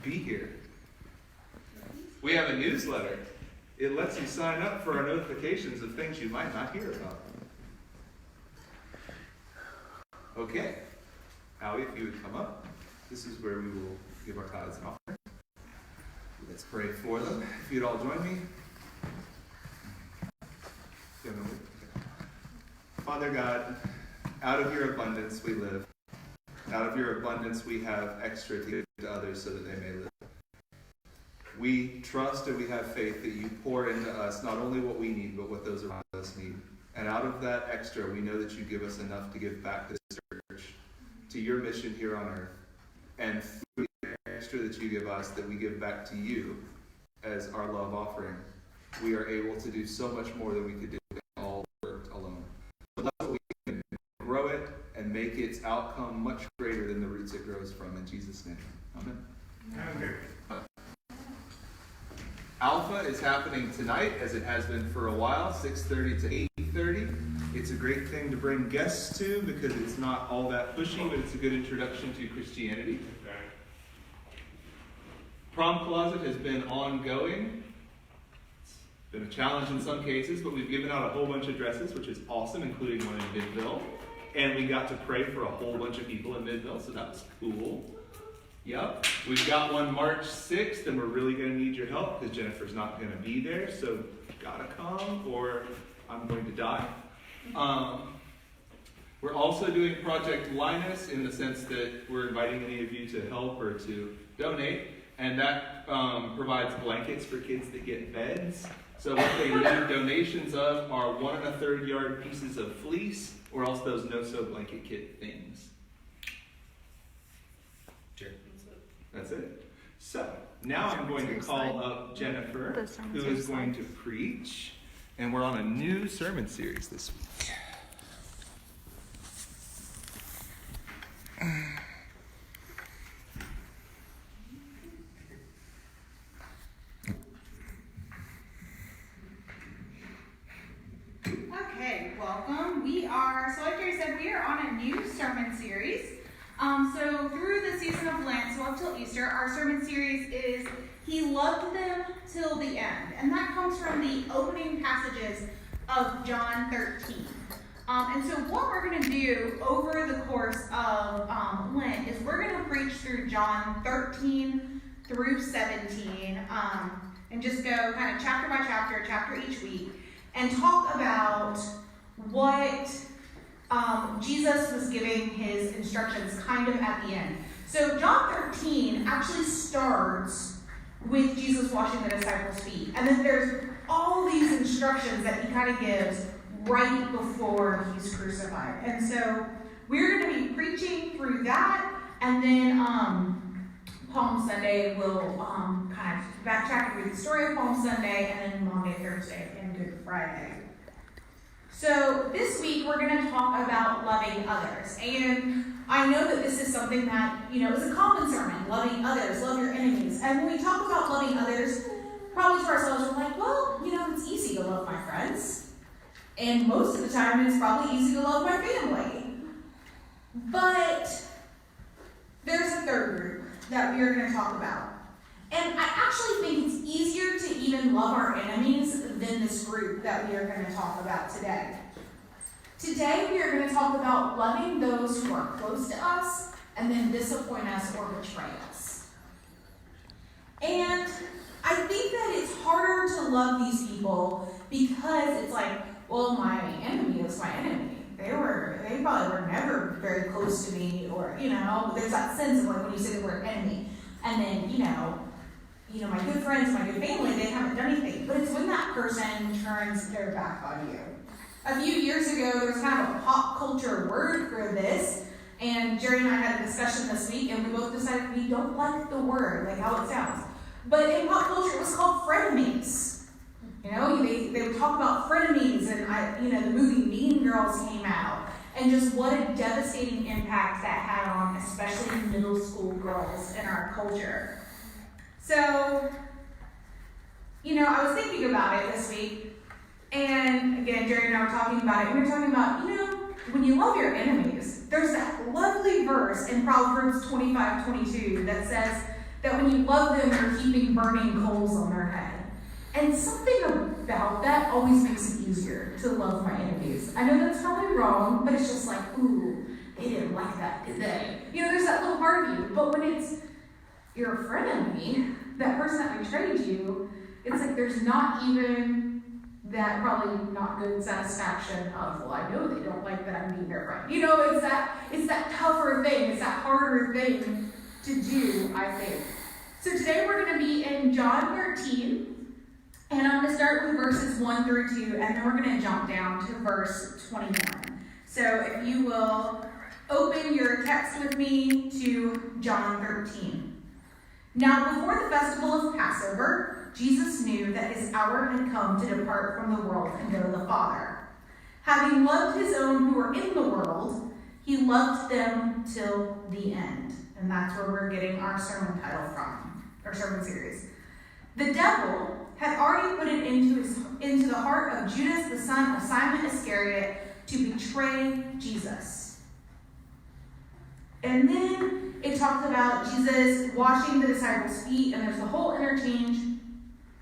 be here. We have a newsletter. It lets you sign up for our notifications of things you might not hear about. Okay. Howie, if you would come up, this is where we will give our tithes and offerings. Let's pray for them. If you'd all join me. Father God, out of your abundance we live. Out of your abundance we have extra to give to others so that they may live. We trust and we have faith that you pour into us not only what we need, but what those around us need. And out of that extra, we know that you give us enough to give back to this church, to your mission here on earth. And through the extra that you give us, that we give back to you as our love offering, we are able to do so much more than we could do if all worked alone. So that's what we can grow it and make its outcome much greater than the roots it grows from. In Jesus' name. Amen. Amen. Alpha is happening tonight, as it has been for a while, 6:30 to 8:30. It's a great thing to bring guests to because it's not all that pushy, but it's a good introduction to Christianity. Prom Closet has been ongoing. It's been a challenge in some cases, but we've given out a whole bunch of dresses, which is awesome, including one in Midville. And we got to pray for a whole bunch of people in Midville, so that was cool. Yep. We've got one March 6th, and we're really going to need your help because Jennifer's not going to be there, so you've got to come or I'm going to die. We're also doing Project Linus in the sense that we're inviting any of you to help or to donate, and that provides blankets for kids that get beds. So what they need donations of are 1 1/3 yard pieces of fleece or else those no-sew blanket kit things. Sure. That's it. So, now I'm going to call up Jennifer, who is going to preach. And we're on a new sermon series this week. Okay, welcome. So like Jerry said, we are on a new sermon series. So through the season of Lent, so up till Easter, our sermon series is He Loved Them Till the End. And that comes from the opening passages of John 13. And so what we're going to do over the course of Lent is we're going to preach through John 13 through 17 and just go kind of chapter by chapter each week, and talk about what Jesus was giving his instructions kind of at the end. So John 13 actually starts with Jesus washing the disciples' feet. And then there's all these instructions that he kind of gives right before he's crucified. And so we're going to be preaching through that. And then Palm Sunday, we'll kind of backtrack and read the story of Palm Sunday. And then Maundy, Thursday, and Good Friday. So this week we're going to talk about loving others. And I know that this is something that, is a common sermon, loving others, love your enemies. And when we talk about loving others, probably to ourselves, we're like, well, it's easy to love my friends. And most of the time it's probably easy to love my family. But there's a third group that we are going to talk about. And I actually think it's easier to even love our enemies than this group that we are going to talk about today. Today we are going to talk about loving those who are close to us and then disappoint us or betray us. And I think that it's harder to love these people because it's like, well, my enemy is my enemy. They probably were never very close to me, or, there's that sense of like when you say the word enemy. And then, my good friends, my good family, they haven't done anything. But it's when that person turns their back on you. A few years ago, there was kind of a pop culture word for this. And Jerry and I had a discussion this week, and we both decided we don't like the word, like how it sounds. But in pop culture, it was called frenemies. They would talk about frenemies, and the movie Mean Girls came out. And just what a devastating impact that had on especially middle school girls in our culture. So, I was thinking about it this week, and again, Jerry and I were talking about it. We were talking about, when you love your enemies, there's that lovely verse in Proverbs 25:22 that says, that when you love them, you're heaping burning coals on their head. And something about that always makes it easier to love my enemies. I know that's probably wrong, but it's just like, ooh, they didn't like that, did they? You know, there's that little part of you. But when it's your frenemy, that person that betrayed you, it's like there's not even that probably not good satisfaction of, well, I know they don't like that I'm being their friend. You know, it's that tougher thing, it's that harder thing to do, I think. So today we're going to be in John 13. And I'm going to start with verses 1 through 2, and then we're going to jump down to verse 21. So if you will open your text with me to John 13. Now before the festival of Passover, Jesus knew that his hour had come to depart from the world and go to the Father. Having loved his own who were in the world, he loved them till the end. And that's where we're getting our sermon title from, our sermon series. The devil had already put it into the heart of Judas, the son of Simon Iscariot, to betray Jesus. And then it talks about Jesus washing the disciples' feet, and there's the whole interchange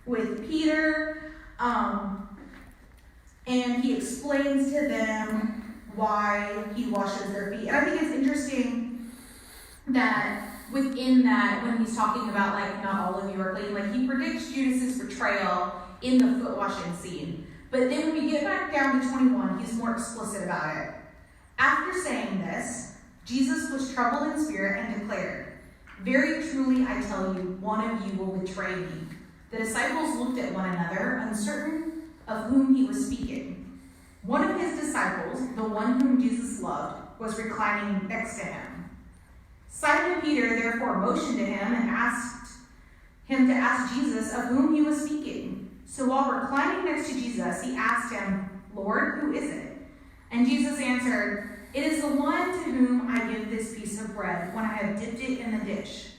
with Peter, and he explains to them why he washes their feet. And I think it's interesting that within that, when he's talking about, like, not all of you are clean, like, he predicts Judas's betrayal in the foot washing scene. But then when we get back down to 21, he's more explicit about it. After saying this, Jesus was troubled in spirit and declared, "Very truly I tell you, one of you will betray me." The disciples looked at one another, uncertain of whom he was speaking. One of his disciples, the one whom Jesus loved, was reclining next to him. Simon Peter therefore motioned to him and asked him to ask Jesus of whom he was speaking. So while reclining next to Jesus, he asked him, "Lord, who is it?" And Jesus answered, "It is the one to whom I give this piece of bread when I have dipped it in the dish."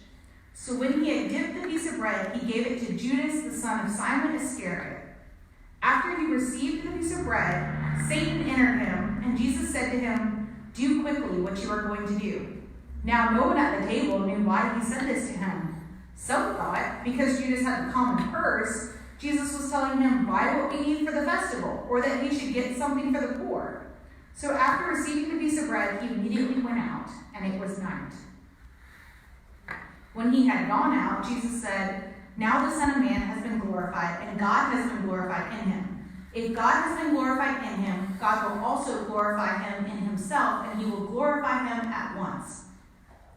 So when he had dipped the piece of bread, he gave it to Judas, the son of Simon Iscariot. After he received the piece of bread, Satan entered him, and Jesus said to him, "Do quickly what you are going to do." Now no one at the table knew why he said this to him. Some thought, because Judas had a common purse, Jesus was telling him, "Buy what we need for the festival," or that he should get something for the poor. So after receiving the piece of bread, he immediately went out, and it was night. When he had gone out, Jesus said, "Now the Son of Man has been glorified, and God has been glorified in him. If God has been glorified in him, God will also glorify him in himself, and he will glorify him at once.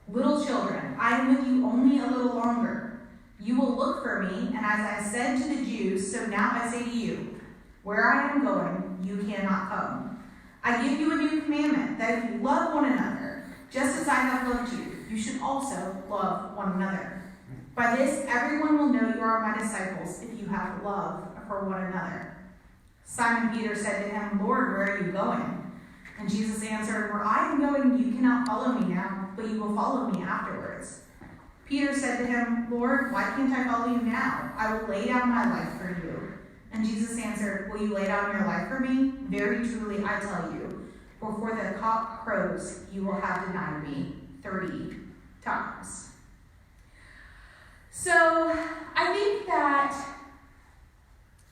Little children, I am with you only a little longer. You will look for me, and as I said to the Jews, so now I say to you, where I am going, you cannot come. I give you a new commandment, that if you love one another, just as I have loved you, you should also love one another. By this, everyone will know you are my disciples, if you have love for one another." Simon Peter said to him, "Lord, where are you going?" And Jesus answered, "Where I am going, you cannot follow me now, but you will follow me afterwards." Peter said to him, "Lord, why can't I follow you now? I will lay down my life for you." And Jesus answered, "Will you lay down your life for me? Very truly I tell you, for before the cock crows, you will have denied me 30 times. So I think that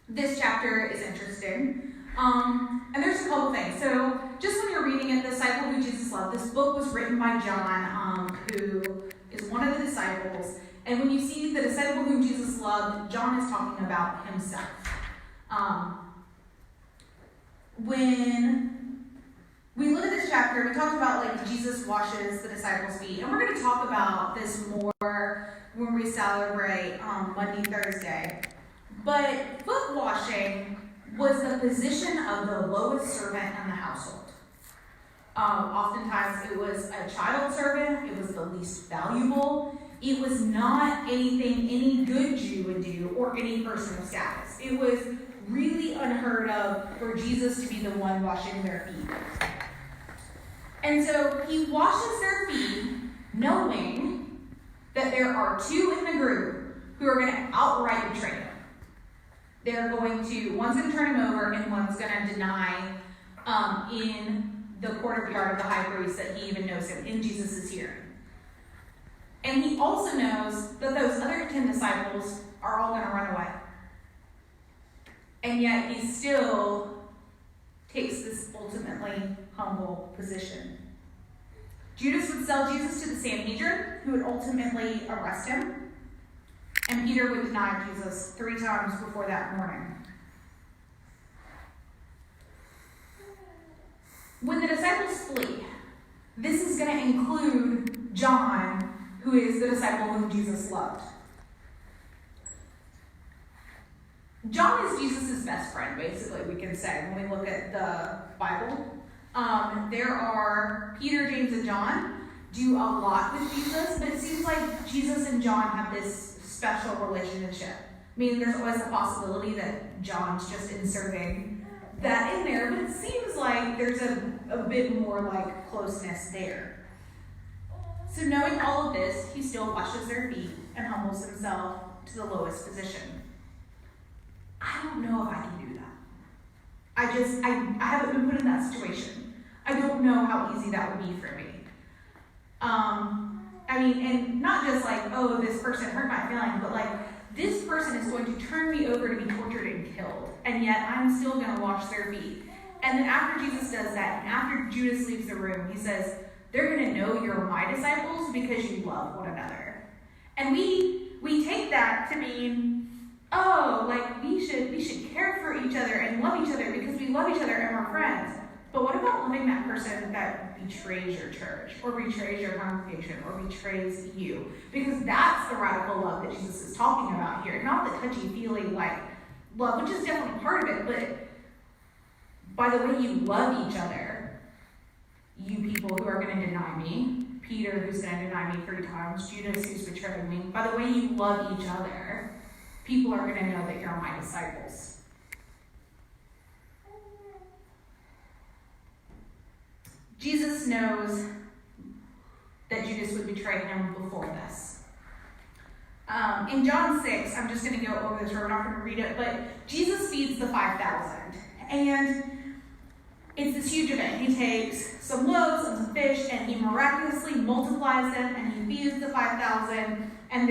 this chapter is interesting. And there's a couple things. So just when you're reading it, The Disciple Who Jesus Loved, this book was written by John, who is one of the disciples. And when you see the disciple whom Jesus loved, John is talking about himself. When we look at this chapter, we talked about like Jesus washes the disciples' feet. And we're going to talk about this more when we celebrate Monday, Thursday. But foot washing was the position of the lowest servant in the household. Oftentimes it was a child servant, it was the least valuable, it was not anything any good Jew would do or any person of status. It was really unheard of for Jesus to be the one washing their feet. And so he washes their feet knowing that there are two in the group who are going to outright betray him. They're going to, one's going to turn him over and one's going to deny in the courtyard of the high priest that he even knows him in Jesus' hearing. And he also knows that those disciples are all going to run away. And yet he still takes this ultimately humble position. Judas would sell Jesus to the Sanhedrin, who would ultimately arrest him. And Peter would deny Jesus 3 times before that morning. When the disciples flee, this is going to include John, who is the disciple whom Jesus loved. John is Jesus' best friend, basically, we can say, when we look at the Bible. There are Peter, James, and John do a lot with Jesus, but it seems like Jesus and John have this special relationship. I mean, there's always the possibility that John's just inserting that in there, but it seems like there's a bit more like closeness there. So knowing all of this, he still washes their feet and humbles himself to the lowest position. I don't know if I can do that. I haven't been put in that situation. I don't know how easy that would be for me. I mean, and not just like, oh, this person hurt my feelings, but like, this person is going to turn me over to be tortured and killed, and yet I'm still going to wash their feet. And then after Jesus does that, and after Judas leaves the room, he says, they're going to know you're my disciples because you love one another. And we take that to mean, oh, like we should care for each other and love each other because we love each other and we're friends. But what about loving that person that betrays your church or betrays your congregation or betrays you? Because that's the radical love that Jesus is talking about here. Not the touchy-feely like love, which is definitely part of it, but by the way you love each other, you people who are going to deny me, Peter who's going to deny me 3 times, Judas who's betraying me, by the way you love each other, people are going to know that you're my disciples. Jesus knows that Judas would betray him before this. In John 6, I'm just going to go over this, we're not going to read it, but Jesus feeds the 5,000. And it's this huge event. He takes some loaves and some fish, and he miraculously multiplies them, and he feeds the 5,000. And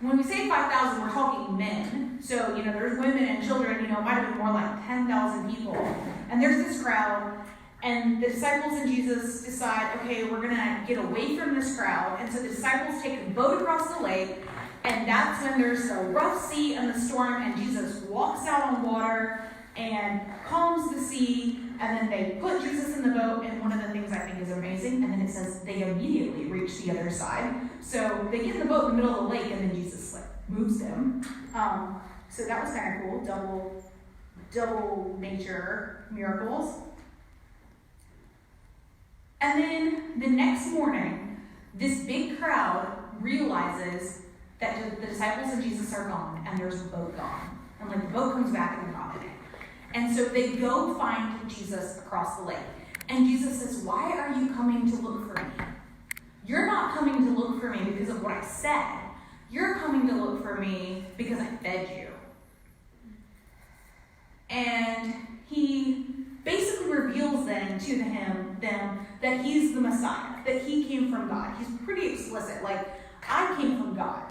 when we say 5,000, we're talking men. So, there's women and children, it might have been more like 10,000 people. And there's this crowd. And the disciples and Jesus decide, okay, we're going to get away from this crowd. And so the disciples take a boat across the lake, and that's when there's a rough sea and the storm, and Jesus walks out on water and calms the sea, and then they put Jesus in the boat, and one of the things I think is amazing, and then it says they immediately reach the other side. So they get in the boat in the middle of the lake, and then Jesus moves them. So that was kind of cool, double nature miracles. And then the next morning, this big crowd realizes that the disciples and Jesus are gone, and there's a boat gone. And the boat comes back and they're not in it. And so they go find Jesus across the lake. And Jesus says, why are you coming to look for me? You're not coming to look for me because of what I said. You're coming to look for me because I fed you. And he basically reveals then to them that he's the Messiah, that he came from God. He's pretty explicit, I came from God.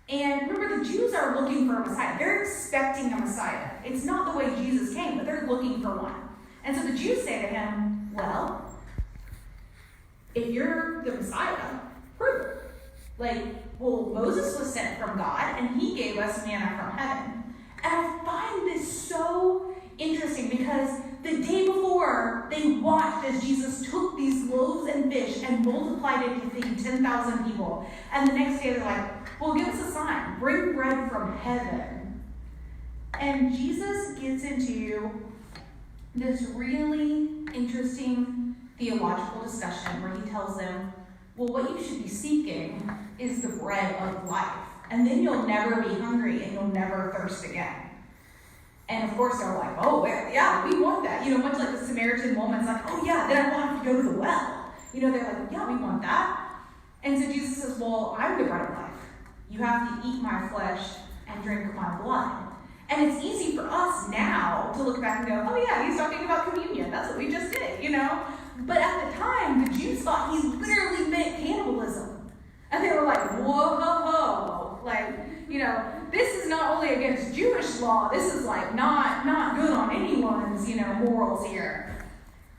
And remember, the Jews are looking for a Messiah. They're expecting a Messiah. It's not the way Jesus came, but they're looking for one. And so the Jews say to him, well, if you're the Messiah, prove it. Moses was sent from God, and he gave us manna from heaven. And I find this so interesting because the day before, they watched as Jesus took these loaves and fish and multiplied it to feed 10,000 people. And the next day, they're like, well, give us a sign. Bring bread from heaven. And Jesus gets into this really interesting theological discussion where he tells them, well, what you should be seeking is the bread of life. And then you'll never be hungry and you'll never thirst again. And of course they're like, oh, yeah, we want that. Much like the Samaritan woman's like, oh yeah, then I won't have to go to the well. They're like, yeah, we want that. And so Jesus says, well, I'm the bread of life. You have to eat my flesh and drink my blood. And it's easy for us now to look back and go, oh yeah, he's talking about communion. That's what we just did, But at the time, the Jews thought he literally meant cannibalism. And they were like, whoa, ho, ho. this is not only against Jewish law, this is like not good on anyone's, morals here.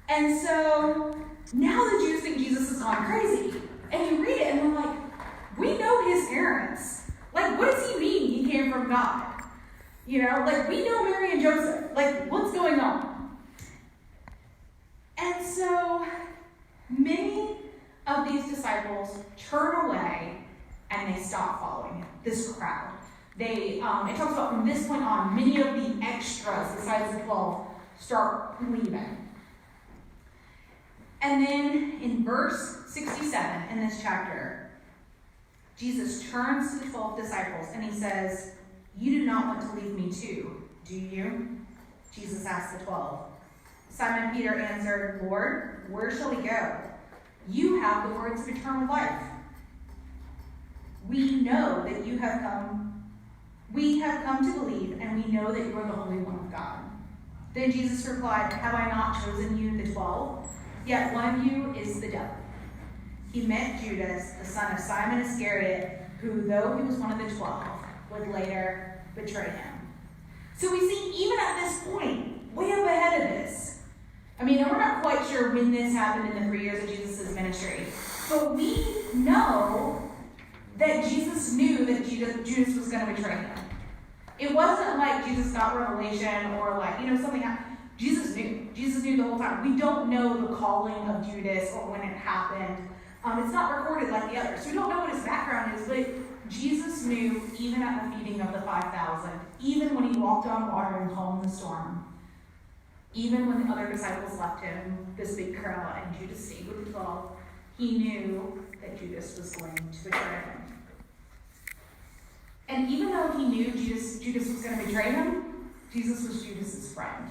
And so now the Jews think Jesus has gone crazy. And you read it and they're like, we know his parents. Like, what does he mean he came from God? We know Mary and Joseph. Like, what's going on? And so many of these disciples turn away and they stop following him, this crowd. It talks about from this point on, many of the extras, besides the 12, start leaving. And then in verse 67 in this chapter, Jesus turns to the 12 disciples and he says, "You do not want to leave me too, do you?" Jesus asked the 12. Simon Peter answered, "Lord, where shall we go? You have the words of eternal life. We know that you have come. We have come to believe, and we know that you are the Holy One of God." Then Jesus replied, "Have I not chosen you, the 12? Yet one of you is the devil." He meant Judas, the son of Simon Iscariot, who, though he was one of the 12, would later betray him. So we see, even at this point, way up ahead of this. And we're not quite sure when this happened in the 3 years of Jesus' ministry, but we know that Jesus knew that Judas was going to betray him. It wasn't like Jesus got revelation or something happened. Jesus knew. Jesus knew the whole time. We don't know the calling of Judas or when it happened. It's not recorded like the others. So we don't know what his background is, but Jesus knew even at the feeding of the 5,000, even when he walked on water and calmed the storm, even when the other disciples left him, this big crowd, and Judas stayed with the 12, he knew that Judas was going to betray him. And even though he knew Judas was going to betray him, Jesus was Judas's friend.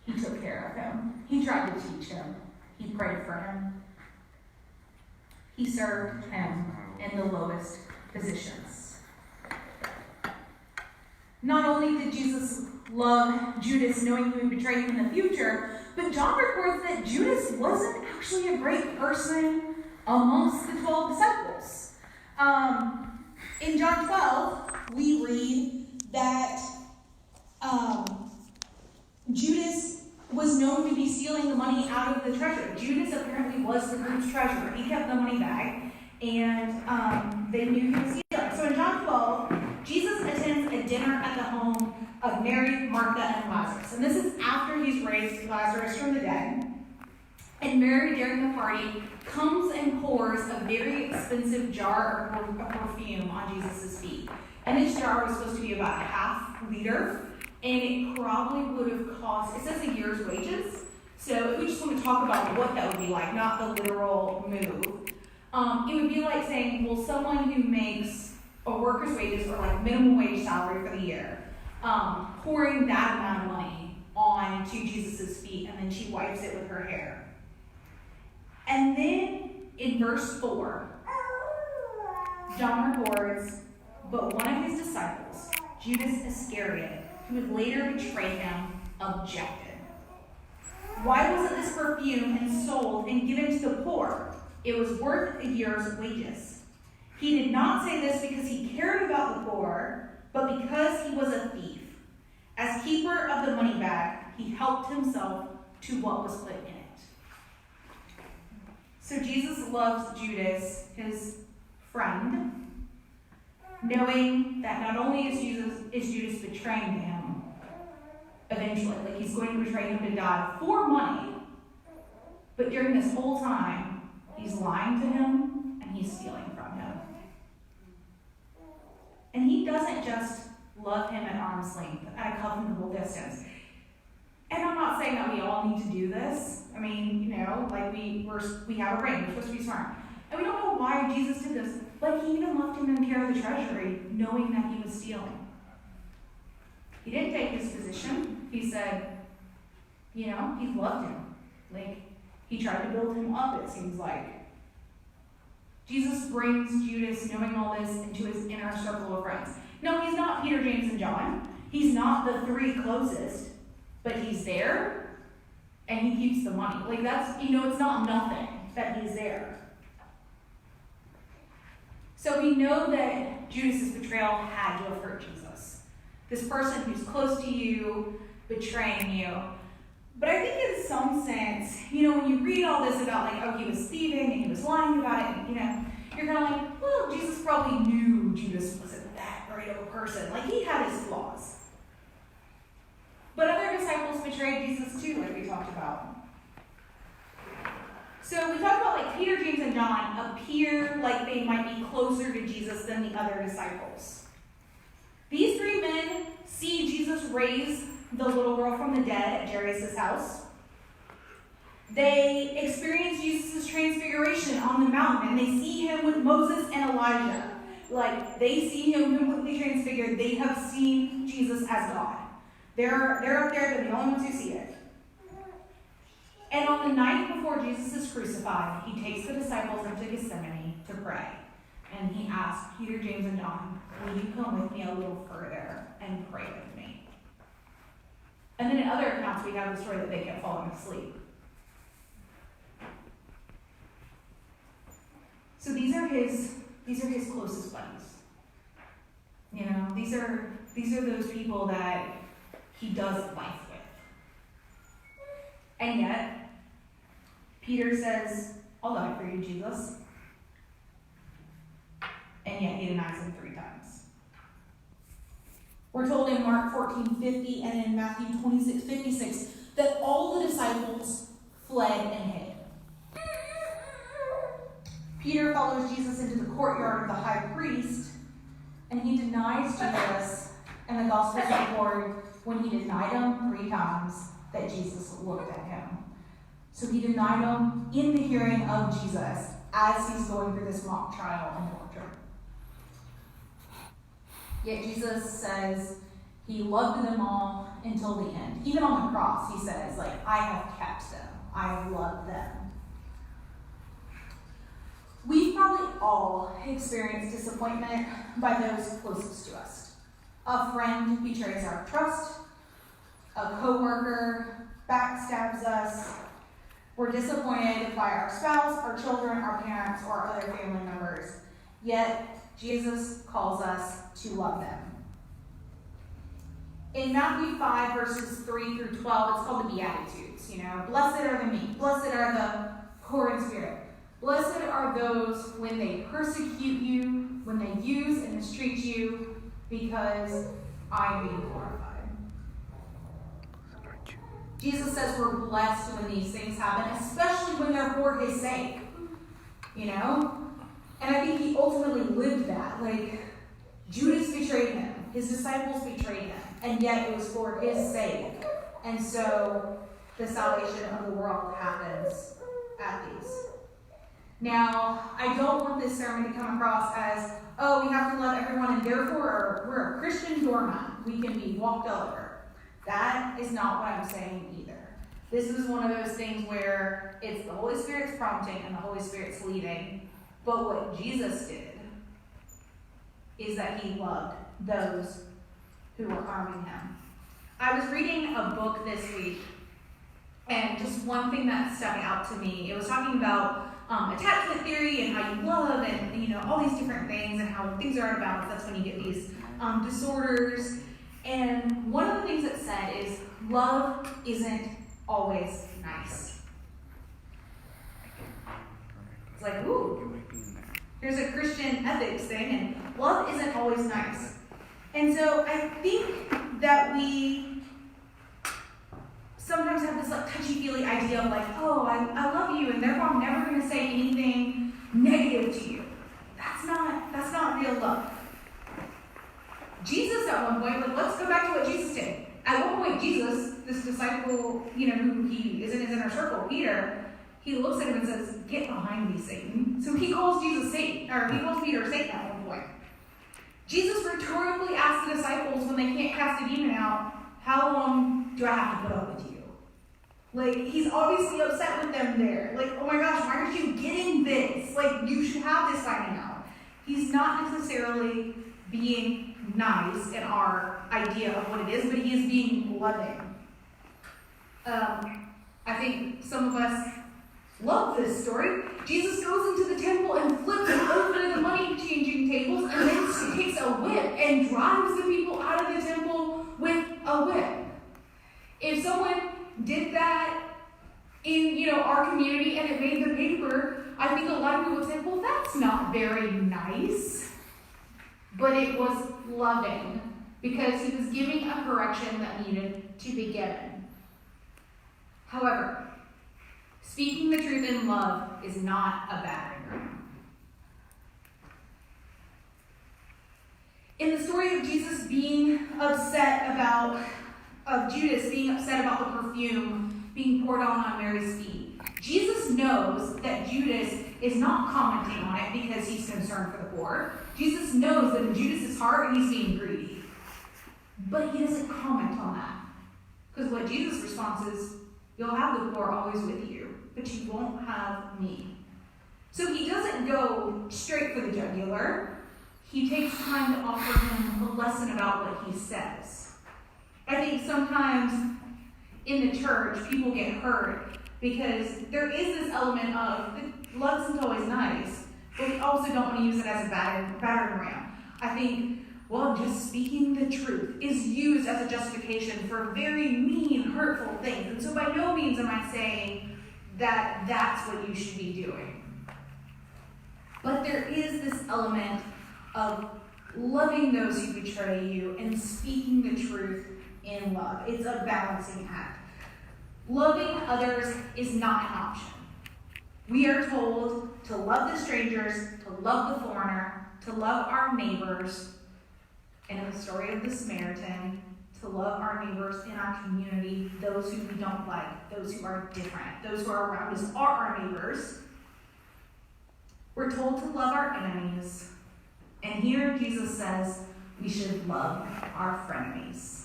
He took care of him. He tried to teach him. He prayed for him. He served him in the lowest positions. Not only did Jesus love Judas, knowing he would betray him in the future, but John records that Judas wasn't actually a great person amongst the 12 disciples. In John 12, we read that Judas was known to be stealing the money out of the treasury. Judas apparently was the group's treasurer. He kept the money bag, and they knew he was stealing. So in John 12, Jesus attends a dinner at the home of Mary, Martha, and Lazarus. And this is after he's raised Lazarus from the dead. And Mary, during the party, comes and pours a very expensive jar of perfume on Jesus' feet. And this jar was supposed to be about a half liter. And it probably would have cost, it says a year's wages. So if we just want to talk about what that would be like, not the literal move. It would be like saying, well, someone who makes a worker's wages or minimum wage salary for the year, pouring that amount of money onto Jesus' feet, and then she wipes it with her hair. And then in verse 4, John records, but one of his disciples, Judas Iscariot, who would later betray him, objected. "Why wasn't this perfume sold and given to the poor? It was worth a year's wages." He did not say this because he cared about the poor, but because he was a thief. As keeper of the money bag, he helped himself to what was put in it. So Jesus loves Judas, his friend, knowing that not only is Judas betraying him, eventually, he's going to betray him to die for money, but during this whole time, he's lying to him and he's stealing from him. And he doesn't just love him at arm's length, at a comfortable distance. And I'm not saying that we all need to do this. We have a brain, we're supposed to be smart. And we don't know why Jesus did this, but he even left him in care of the treasury, knowing that he was stealing. He didn't take his position. He said, he loved him. He tried to build him up, it seems like. Jesus brings Judas, knowing all this, into his inner circle of friends. No, he's not Peter, James, and John. He's not the 3 closest, but he's there, and he keeps the money. It's not nothing that he's there. So we know that Judas's betrayal had to have hurt Jesus. This person who's close to you, betraying you. But I think in some sense, when you read all this about like, oh, he was thieving and he was lying about it, and, you're kind of like, well, Jesus probably knew Judas wasn't that great of a person. Like, he had his flaws. But other disciples betrayed Jesus too, like we talked about. So we talked about like Peter, James, and John appear like they might be closer to Jesus than the other disciples. These three men see Jesus raise the little girl from the dead at Jairus' house. They experience Jesus' transfiguration on the mountain, and they see him with Moses and Elijah. Like, they see him completely transfigured. They have seen Jesus as God. They're up there, they're the only ones who see it. And on the night before Jesus is crucified, he takes the disciples up to Gethsemane to pray. And he asks Peter, James, and John, will you come with me a little further and pray with me? And then in other accounts, we have the story that they kept falling asleep. So these are his closest buddies. These are those people that he does life with. And yet, Peter says, I'll die for you, Jesus. And yet he denies him 3 times. We're told in Mark 14:50 and in Matthew 26:56 that all the disciples fled and hid. Peter follows Jesus into the courtyard of the high priest, and he denies Jesus, and the Gospels record when he denied him 3 times that Jesus looked at him. So he denied him in the hearing of Jesus as he's going through this mock trial and torture. Yet Jesus says he loved them all until the end. Even on the cross, he says, I have kept them. I have loved them. We've probably all experienced disappointment by those closest to us. A friend betrays our trust. A coworker backstabs us. We're disappointed by our spouse, our children, our parents, or other family members. Yet, Jesus calls us to love them. In Matthew 5, verses 3 through 12, it's called the Beatitudes. Blessed are the meek. Blessed are the poor in spirit. Blessed are those when they persecute you, when they use and mistreat you, because I am being glorified. Jesus says we're blessed when these things happen, especially when they're for his sake. And I think he ultimately lived that. Judas betrayed him. His disciples betrayed him. And yet it was for his sake. And so the salvation of the world happens at these. Now, I don't want this sermon to come across as, we have to love everyone and therefore we're a Christian doormat. We can be walked over. That is not what I'm saying either. This is one of those things where it's the Holy Spirit's prompting and the Holy Spirit's leading. But what Jesus did is that he loved those who were harming him. I was reading a book this week, and just one thing that stuck out to me, it was talking about attachment theory and how you love and all these different things and how things are out of balance. That's when you get these disorders. And one of the things it said is love isn't always nice. It's like, ooh, here's a Christian ethics thing, and love isn't always nice. And so I think that we sometimes have this touchy-feely idea of I love you, and therefore I'm never going to say anything negative to you. That's not real love. Jesus at one point, let's go back to what Jesus did. At one point, Jesus, this disciple, who he is in his inner circle, Peter, he looks at him and says, "Get behind me, Satan." So he calls Jesus Satan, or he calls Peter Satan at one point. Jesus rhetorically asks the disciples when they can't cast a demon out, "How long do I have to put up with you?" He's obviously upset with them there. Oh my gosh, why aren't you getting this? You should have this by now. He's not necessarily being nice in our idea of what it is, but he is being loving. I think some of us love this story. Jesus goes into the temple and flips over the money-changing tables and then takes a whip and drives the people out of the temple with a whip. If someone did that in, our community and it made the paper, I think a lot of people would say, well, that's not very nice. But it was loving because he was giving a correction that needed to be given. However, speaking the truth in love is not a battering ram. In the story of Jesus being upset of Judas being upset about the perfume being poured on Mary's feet, Jesus knows that Judas is not commenting on it because he's concerned for the poor. Jesus knows that in Judas's heart he's being greedy. But he doesn't comment on that. Because what Jesus' response is, you'll have the poor always with you, but you won't have me. So he doesn't go straight for the jugular. He takes time to offer him a lesson about what he says. I think sometimes in the church, people get hurt because there is this element of love isn't always nice, but we also don't want to use it as a battering ram. I think, just speaking the truth is used as a justification for very mean, hurtful things. And so by no means am I saying that that's what you should be doing. But there is this element of loving those who betray you and speaking the truth in love. It's a balancing act. Loving others is not an option. We are told to love the strangers, to love the foreigner, to love our neighbors, and in the story of the Samaritan, to love our neighbors in our community, those who we don't like, those who are different, those who are around us are our neighbors. We're told to love our enemies, and here Jesus says we should love our frenemies.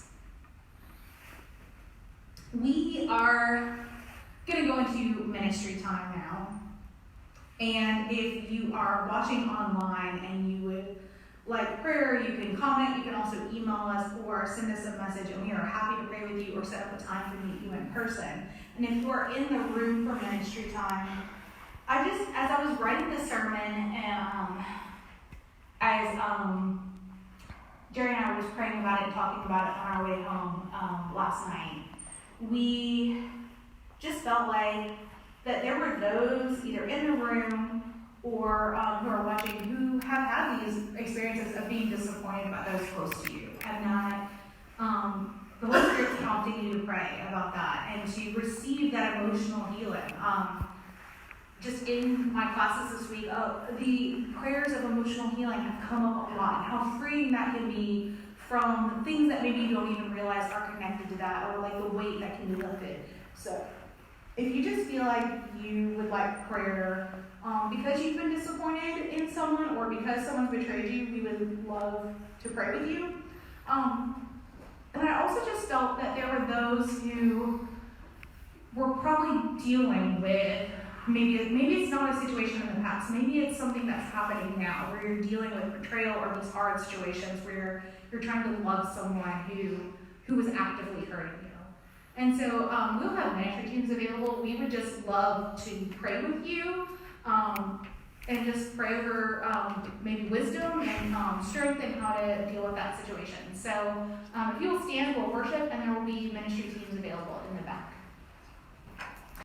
We are going to go into ministry time now. And if you are watching online and you would like prayer, you can comment, you can also email us or send us a message, and we are happy to pray with you or set up a time to meet you in person. And if you are in the room for ministry time, as I was writing this sermon, and as Jerry and I was praying about it and talking about it on our way home last night, we just felt like that there were those either in the room or who are watching who have had these experiences of being disappointed by those close to you, and that the Holy Spirit's prompting you to pray about that and to receive that emotional healing. Just in my classes this week, the prayers of emotional healing have come up a lot, and how freeing that can be from things that maybe you don't even realize are connected to that, or like the weight that can be lifted. So if you just feel like you would like prayer because you've been disappointed in someone or because someone's betrayed you, we would love to pray with you. And I also just felt that there were those who were probably dealing with, maybe it's not a situation in the past, maybe it's something that's happening now, where you're dealing with betrayal or these hard situations where you're trying to love someone who is actively hurting you. And so we'll have ministry teams available. We would just love to pray with you and just pray over maybe wisdom and strength and how to deal with that situation. So if you'll stand, we'll worship, and there will be ministry teams available in the back.